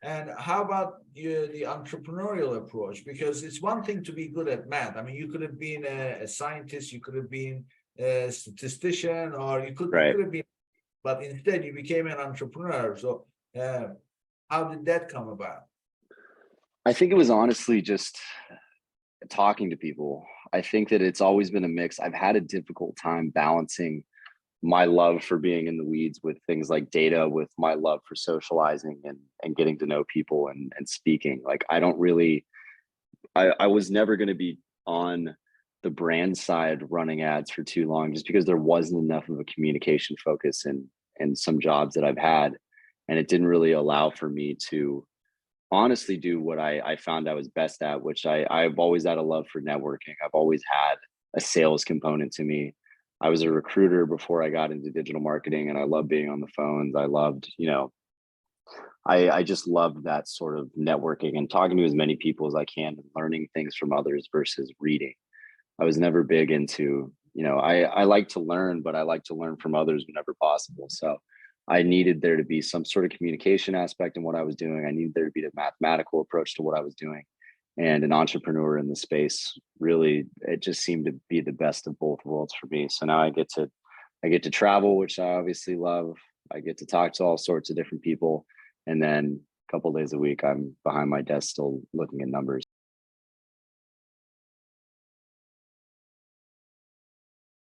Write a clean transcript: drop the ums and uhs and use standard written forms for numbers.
And how about the entrepreneurial approach? Because it's one thing to be good at math. I mean, you could have been a scientist, you could have been a statistician, or you Right. could have been, but instead you became an entrepreneur. So, uh, how did that come about? I think it was honestly just talking to people. I think that it's always been a mix. I've had a difficult time balancing my love for being in the weeds with things like data, with my love for socializing and getting to know people and speaking. Like I don't really, I was never going to be on the brand side running ads for too long, just because there wasn't enough of a communication focus in some jobs that I've had. And it didn't really allow for me to honestly do what I found I was best at, which I've always had a love for networking. I've always had a sales component to me. I was a recruiter before I got into digital marketing, and I loved being on the phones. I loved, I just loved that sort of networking and talking to as many people as I can and learning things from others versus reading. I was never big into, I like to learn, but I like to learn from others whenever possible. So I needed there to be some sort of communication aspect in what I was doing. I needed there to be a mathematical approach to what I was doing. And an entrepreneur in the space, really, it just seemed to be the best of both worlds for me. So now I get to travel, which I obviously love. I get to talk to all sorts of different people. And then a couple days a week, I'm behind my desk still looking at numbers.